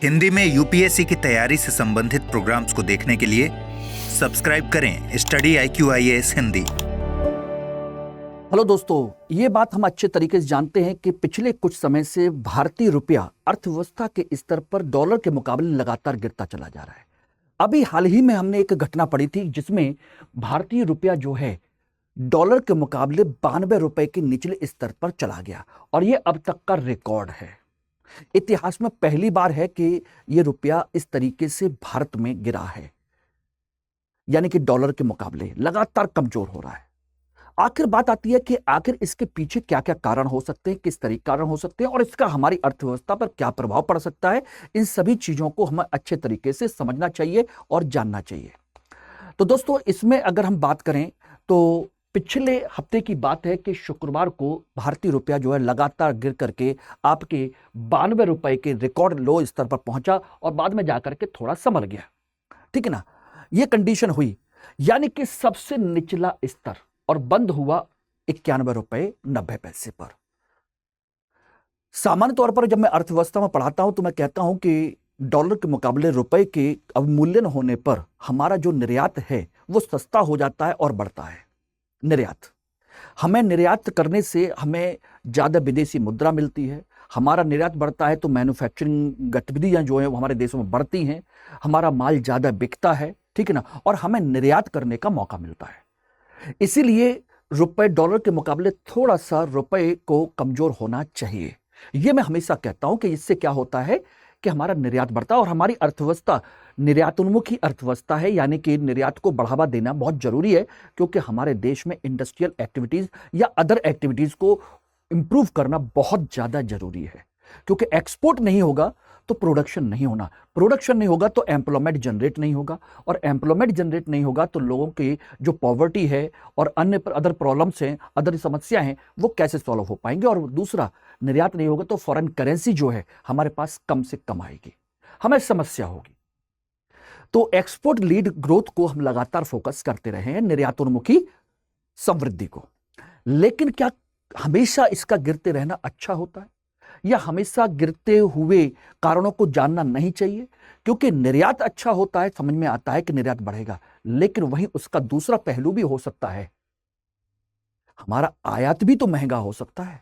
हिंदी में यूपीएससी की तैयारी से संबंधित प्रोग्राम्स को देखने के लिए सब्सक्राइब करें स्टडी IQIAS हिंदी। हेलो दोस्तों, ये बात हम अच्छे तरीके से जानते हैं कि पिछले कुछ समय से भारतीय रुपया अर्थव्यवस्था के स्तर पर डॉलर के मुकाबले लगातार गिरता चला जा रहा है। अभी हाल ही में हमने एक घटना पढ़ी थी जिसमें भारतीय रुपया जो है डॉलर के मुकाबले 92 रुपए के निचले स्तर पर चला गया और ये अब तक का रिकॉर्ड है। इतिहास में पहली बार है कि ये रुपया इस तरीके से भारत में गिरा है, यानी कि डॉलर के मुकाबले लगातार कमजोर हो रहा है। आखिर बात आती है कि आखिर इसके पीछे क्या क्या कारण हो सकते हैं, किस तरीके कारण हो सकते हैं और इसका हमारी अर्थव्यवस्था पर क्या प्रभाव पड़ सकता है। इन सभी चीजों को हमें अच्छे तरीके से समझना चाहिए और जानना चाहिए। तो दोस्तों, इसमें अगर हम बात करें तो पिछले हफ्ते की बात है कि शुक्रवार को भारतीय रुपया जो है लगातार गिर करके आपके 92 रुपए के रिकॉर्ड लो स्तर पर पहुंचा और बाद में जाकर के थोड़ा संभल गया। ठीक है ना, यह कंडीशन हुई, यानी कि सबसे निचला स्तर, और बंद हुआ 91 रुपए 90 पैसे पर। सामान्य तौर पर जब मैं अर्थव्यवस्था में पढ़ाता हूं तो मैं कहता हूं कि डॉलर के मुकाबले रुपए के अवमूल्यन होने पर हमारा जो निर्यात है वो सस्ता हो जाता है और बढ़ता है। हमें निर्यात करने से हमें ज्यादा विदेशी मुद्रा मिलती है, हमारा निर्यात बढ़ता है तो मैन्युफैक्चरिंग गतिविधियां जो है वो हमारे देशों में बढ़ती हैं, हमारा माल ज्यादा बिकता है, ठीक है ना, और हमें निर्यात करने का मौका मिलता है। इसीलिए रुपए डॉलर के मुकाबले थोड़ा सा रुपए को कमजोर होना चाहिए। यह मैं हमेशा कहता हूं कि इससे क्या होता है कि हमारा निर्यात बढ़ता है और हमारी अर्थव्यवस्था निर्यातोन्मुखी अर्थव्यवस्था है, यानी कि निर्यात को बढ़ावा देना बहुत जरूरी है, क्योंकि हमारे देश में इंडस्ट्रियल एक्टिविटीज या अदर एक्टिविटीज को इंप्रूव करना बहुत ज्यादा जरूरी है। क्योंकि एक्सपोर्ट नहीं होगा तो प्रोडक्शन नहीं होना, प्रोडक्शन नहीं होगा तो एम्प्लॉयमेंट जनरेट नहीं होगा, और एम्प्लॉयमेंट जनरेट नहीं होगा तो लोगों की जो पॉवर्टी है और अन्य अदर प्रॉब्लम्स हैं, अदर समस्या हैं, वो कैसे सॉल्व हो पाएंगे। और दूसरा, निर्यात नहीं होगा तो फॉरेन करेंसी जो है हमारे पास कम से कम आएगी, हमें समस्या होगी। तो एक्सपोर्ट लीड ग्रोथ को हम लगातार फोकस करते रहे हैं, निर्यातोन्मुखी समृद्धि को। लेकिन क्या हमेशा इसका गिरते रहना अच्छा होता है, या हमेशा गिरते हुए कारणों को जानना नहीं चाहिए? क्योंकि निर्यात अच्छा होता है, समझ में आता है कि निर्यात बढ़ेगा, लेकिन वहीं उसका दूसरा पहलू भी हो सकता है, हमारा आयात भी तो महंगा हो सकता है।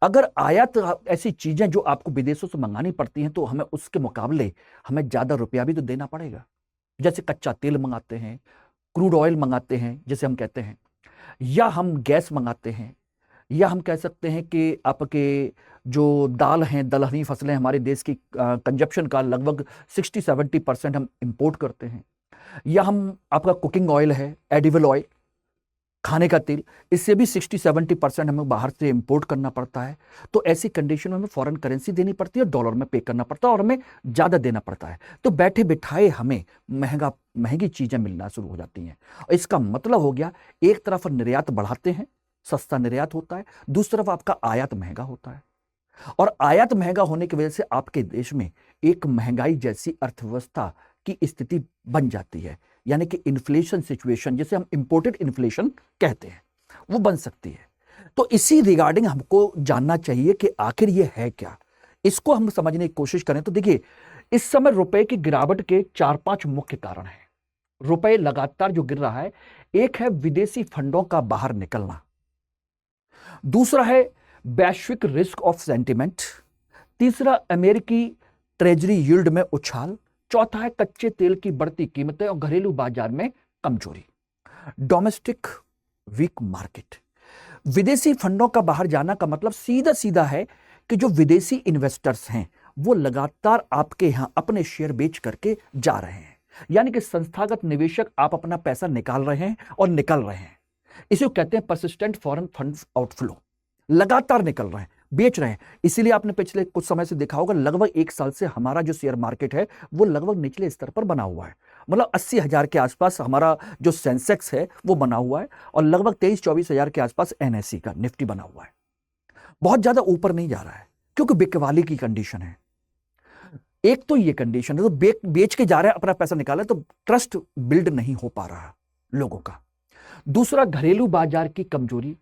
अगर आयात ऐसी चीजें जो आपको विदेशों से मंगानी पड़ती हैं तो हमें उसके मुकाबले हमें ज्यादा रुपया भी तो देना पड़ेगा। जैसे कच्चा तेल मंगाते हैं, क्रूड ऑयल मंगाते हैं जिसे हम कहते हैं, या हम गैस मंगाते हैं, या हम कह सकते हैं कि आपके जो दाल हैं, दलहनी फसलें, हमारे देश की कंजप्शन का लगभग 60-70% हम इंपोर्ट करते हैं, या हम आपका कुकिंग ऑयल है, एडिबल ऑयल, खाने का तेल, इससे भी 60-70% हमें बाहर से इंपोर्ट करना पड़ता है। तो ऐसी कंडीशन में हमें फॉरेन करेंसी देनी पड़ती है, डॉलर में पे करना पड़ता है और हमें ज्यादा देना पड़ता है। तो बैठे बिठाए हमें महंगी चीजें मिलना शुरू हो जाती हैं। और इसका मतलब हो गया, एक तरफ निर्यात बढ़ाते हैं, सस्ता निर्यात होता है, दूसरी तरफ आपका आयात महंगा होता है, और आयात महंगा होने की वजह से आपके देश में एक महंगाई जैसी अर्थव्यवस्था की स्थिति बन जाती है, यानी कि इन्फ्लेशन सिचुएशन, जिसे हम इंपोर्टेड इन्फ्लेशन कहते हैं, वो बन सकती है। तो इसी रिगार्डिंग हमको जानना चाहिए कि आखिर ये है क्या। इसको हम समझने की कोशिश करें तो देखिए, इस समय रुपए की गिरावट के 4-5 मुख्य कारण हैं। रुपए लगातार जो गिर रहा है, एक है विदेशी फंडों का बाहर निकलना, दूसरा है वैश्विक रिस्क ऑफ सेंटिमेंट, तीसरा अमेरिकी ट्रेजरी यील्ड में उछाल, चौथा है कच्चे तेल की बढ़ती कीमतें और घरेलू बाजार में कमजोरी। डोमेस्टिक वीक मार्केट, विदेशी फंडों का बाहर जाना का मतलब सीधा सीधा है कि जो विदेशी इन्वेस्टर्स हैं वो लगातार आपके यहां अपने शेयर बेच करके जा रहे हैं, यानी कि संस्थागत निवेशक आप अपना पैसा निकाल रहे हैं और निकल रहे हैं। इसे कहते हैं परसिस्टेंट फॉरेन फंड आउटफ्लो, लगातार निकल रहे हैं, बेच रहे हैं। इसीलिए आपने पिछले कुछ समय से देखा होगा, लगभग 1 साल से हमारा जो शेयर मार्केट है वो लगभग निचले स्तर पर बना हुआ है। मतलब 80,000 के आसपास हमारा जो सेंसेक्स है वो बना हुआ है, और लगभग 23-24 हजार के आसपास NSE का निफ्टी बना हुआ है। बहुत ज्यादा ऊपर नहीं जा रहा है क्योंकि बिकवाली की कंडीशन है। एक तो ये कंडीशन है, तो बेच के जा रहा है, अपना पैसा निकाला, तो ट्रस्ट बिल्ड नहीं हो पा रहा लोगों का। दूसरा, घरेलू बाजार की कमजोरी।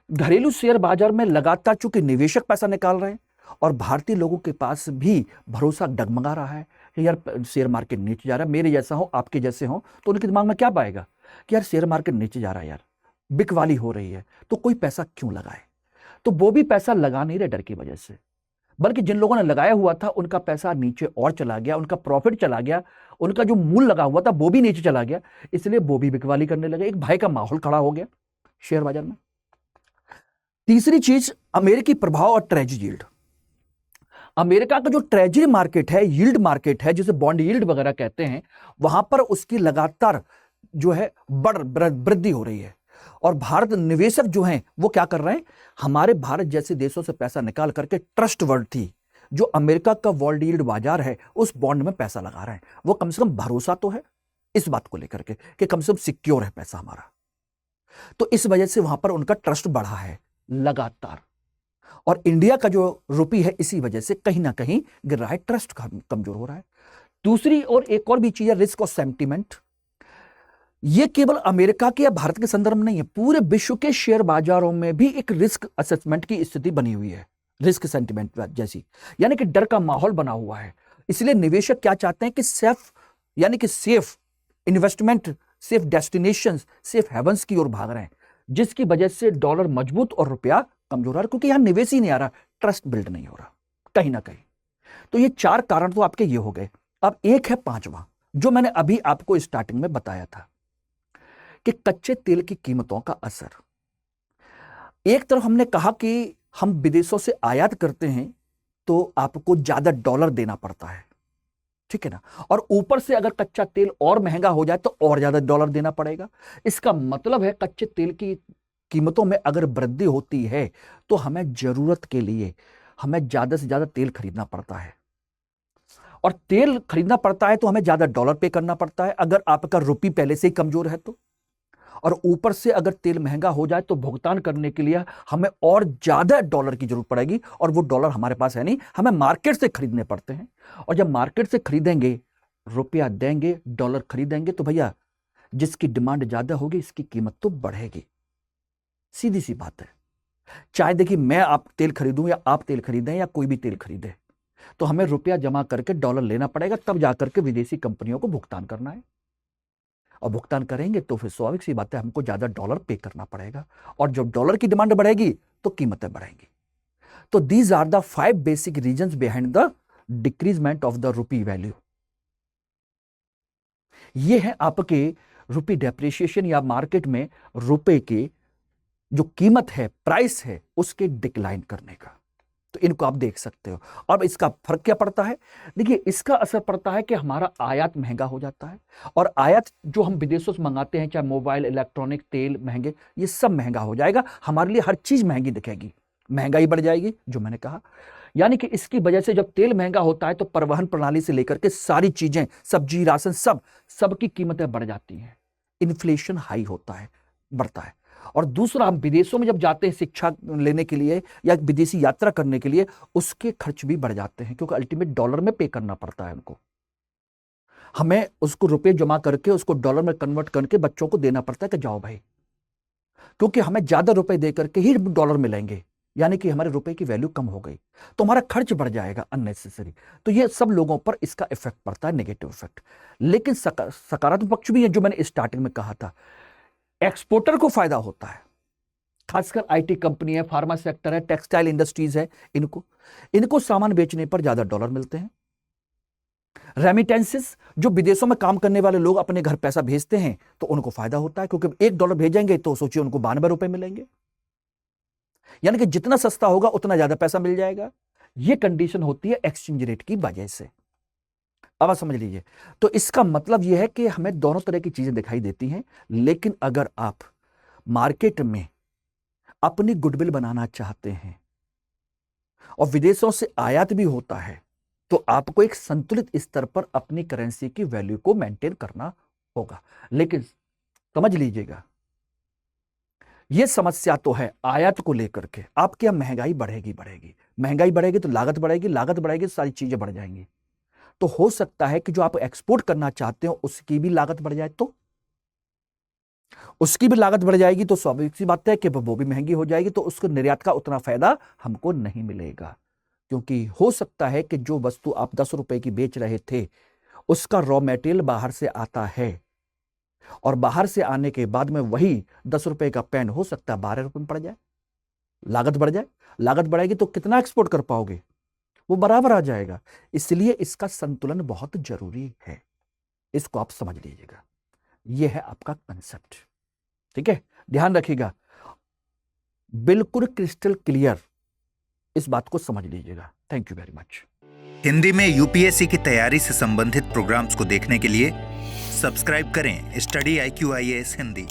घरेलू शेयर बाजार में लगातार चूंकि निवेशक पैसा निकाल रहे हैं और भारतीय लोगों के पास भी भरोसा डगमगा रहा है कि यार शेयर मार्केट नीचे जा रहा है, मेरे जैसा हो आपके जैसे हो तो उनके दिमाग में क्या पाएगा कि यार शेयर मार्केट नीचे जा रहा है, यार बिकवाली हो रही है, तो कोई पैसा क्यों लगाए। तो वो भी पैसा लगा नहीं रहे डर की वजह से, बल्कि जिन लोगों ने लगाया हुआ था उनका पैसा नीचे और चला गया, उनका प्रॉफिट चला गया, उनका जो मूल लगा हुआ था वो भी नीचे चला गया, इसलिए वो भी बिकवाली करने लगे। एक भय का माहौल खड़ा हो गया शेयर बाजार में। तीसरी चीज, अमेरिकी प्रभाव और ट्रेजरी यील्ड। अमेरिका का जो ट्रेजरी मार्केट है, यील्ड मार्केट है, जिसे बॉन्ड यील्ड वगैरह कहते हैं, वहां पर उसकी लगातार जो है वृद्धि हो रही है। और भारत निवेशक जो हैं वो क्या कर रहे हैं, हमारे भारत जैसे देशों से पैसा निकाल करके ट्रस्ट वर्ड थी जो अमेरिका का वर्ल्ड यील्ड बाजार है उस बॉन्ड में पैसा लगा रहे हैं। वो कम से कम भरोसा तो है इस बात को लेकर के कि कम से कम सिक्योर है पैसा हमारा, तो इस वजह से वहां पर उनका ट्रस्ट बढ़ा है लगातार। और इंडिया का जो रुपी है इसी वजह से कहीं ना कहीं गिर रहा है, ट्रस्ट कमजोर हो रहा है। दूसरी और एक और भी चीज है रिस्क और सेंटिमेंट। ये केवल अमेरिका के या भारत के संदर्भ में नहीं है, पूरे विश्व के शेयर बाजारों में भी एक रिस्क असेसमेंट की स्थिति बनी हुई है, रिस्क सेंटिमेंट जैसी, यानी कि डर का माहौल बना हुआ है। इसलिए निवेशक क्या चाहते हैं कि सेफ यानी कि safe investment, safe destination, safe havens की ओर भाग रहे हैं, जिसकी वजह से डॉलर मजबूत और रुपया कमजोर आ रहा है, क्योंकि यहां निवेश ही नहीं आ रहा, ट्रस्ट बिल्ड नहीं हो रहा कहीं ना कहीं। तो ये चार कारण तो आपके ये हो गए। अब एक है पांचवा जो मैंने अभी आपको स्टार्टिंग में बताया था कि कच्चे तेल की कीमतों का असर। एक तरफ हमने कहा कि हम विदेशों से आयात करते हैं तो आपको ज्यादा डॉलर देना पड़ता है, ठीक है ना, और ऊपर से अगर कच्चा तेल और महंगा हो जाए तो और ज्यादा डॉलर देना पड़ेगा। इसका मतलब है कच्चे तेल की कीमतों में अगर वृद्धि होती है तो हमें जरूरत के लिए हमें ज्यादा से ज्यादा तेल खरीदना पड़ता है, और तेल खरीदना पड़ता है तो हमें ज्यादा डॉलर पे करना पड़ता है अगर आपका रुपी पहले से ही कमजोर है तो। और ऊपर से अगर तेल महंगा हो जाए तो भुगतान करने के लिए हमें और ज्यादा डॉलर की जरूरत पड़ेगी, और वो डॉलर हमारे पास है नहीं, हमें मार्केट से खरीदने पड़ते हैं। और जब मार्केट से खरीदेंगे, रुपया देंगे, डॉलर खरीदेंगे, तो भैया जिसकी डिमांड ज्यादा होगी इसकी कीमत तो बढ़ेगी, सीधी सी बात है। चाहे देखिए मैं आप तेल खरीदूं या आप तेल खरीदें या कोई भी तेल खरीदे, तो हमें रुपया जमा करके डॉलर लेना पड़ेगा, तब जाकर के विदेशी कंपनियों को भुगतान करना है। और भुगतान करेंगे तो फिर स्वाभाविक सी बात है हमको ज्यादा डॉलर पे करना पड़ेगा, और जब डॉलर की डिमांड बढ़ेगी तो कीमतें बढ़ेंगी। तो these are the 5 basic reasons behind the decreasement of the rupee value. ये है आपके रुपी डेप्रिसिएशन या मार्केट में रुपए के जो कीमत है, प्राइस है, उसके डिक्लाइन करने का। तो इनको आप देख सकते हो। अब इसका फर्क क्या पड़ता है, देखिए इसका असर पड़ता है कि हमारा आयात महंगा हो जाता है, और आयात जो हम विदेशों से मंगाते हैं, चाहे मोबाइल, इलेक्ट्रॉनिक, तेल महंगे, ये सब महंगा हो जाएगा, हमारे लिए हर चीज महंगी दिखेगी, महंगाई बढ़ जाएगी जो मैंने कहा। यानी कि इसकी वजह से जब तेल महंगा होता है तो परिवहन प्रणाली से लेकर के सारी चीजें, सब्जी, राशन, सबकी कीमतें बढ़ जाती हैं, इन्फ्लेशन हाई होता है, बढ़ता है। और दूसरा, हम विदेशों में जब जाते हैं शिक्षा लेने के लिए या विदेशी यात्रा करने के लिए, उसके खर्च भी बढ़ जाते हैं, क्योंकि अल्टीमेट डॉलर में पे करना पड़ता है उनको, हमें उसको रुपए जमा करके उसको डॉलर में कन्वर्ट करके बच्चों को देना पड़ता है कि जाओ भाई, क्योंकि हमें ज्यादा रुपए दे करके ही डॉलर मिलेंगे, यानी कि हमारे रुपए की वैल्यू कम हो गई, तो हमारा खर्च बढ़ जाएगा अननेसेसरी। तो ये सब लोगों पर इसका इफेक्ट पड़ता है, नेगेटिव इफेक्ट। लेकिन सकारात्मक पक्ष भी है, जो मैंने स्टार्टिंग में कहा था, एक्सपोर्टर को फायदा होता है, खासकर आईटी कंपनी है, फार्मा सेक्टर है, टेक्सटाइल इंडस्ट्रीज है, इनको सामान बेचने पर ज्यादा डॉलर मिलते हैं। रेमिटेंसेस, जो विदेशों में काम करने वाले लोग अपने घर पैसा भेजते हैं तो उनको फायदा होता है, क्योंकि $1 भेजेंगे तो सोचिए उनको 92 रुपए मिलेंगे, यानी कि जितना सस्ता होगा उतना ज्यादा पैसा मिल जाएगा। यह कंडीशन होती है एक्सचेंज रेट की वजह से। अब आप समझ लीजिए, तो इसका मतलब यह है कि हमें दोनों तरह की चीजें दिखाई देती हैं, लेकिन अगर आप मार्केट में अपनी गुडविल बनाना चाहते हैं और विदेशों से आयात भी होता है, तो आपको एक संतुलित स्तर पर अपनी करेंसी की वैल्यू को मेंटेन करना होगा। लेकिन समझ लीजिएगा, यह समस्या तो है आयात को लेकर के, आपके यहां महंगाई बढ़ेगी तो लागत बढ़ेगी तो सारी चीजें बढ़ जाएंगी। तो हो सकता है कि जो आप एक्सपोर्ट करना चाहते हो उसकी भी लागत बढ़ जाए, तो उसकी भी लागत बढ़ जाएगी, तो स्वाभाविक सी बात है कि वो भी महंगी हो जाएगी, तो उसको निर्यात का उतना फायदा हमको नहीं मिलेगा। क्योंकि हो सकता है कि जो वस्तु आप 10 रुपए की बेच रहे थे उसका रॉ मटेरियल बाहर से आता है और बाहर से आने के बाद में वही 10 रुपए का पेन हो सकता है 12 रुपए में पड़ जाए, लागत बढ़ जाए। लागत बढ़ेगी तो कितना एक्सपोर्ट कर पाओगे, वो बराबर आ जाएगा। इसलिए इसका संतुलन बहुत जरूरी है, इसको आप समझ लीजिएगा। यह है आपका कंसेप्ट, ठीक है, ध्यान रखिएगा, बिल्कुल क्रिस्टल क्लियर इस बात को समझ लीजिएगा। Thank you very much. Hindi में यूपीएससी की तैयारी से संबंधित प्रोग्राम्स को देखने के लिए सब्सक्राइब करें स्टडी IQ IAS हिंदी।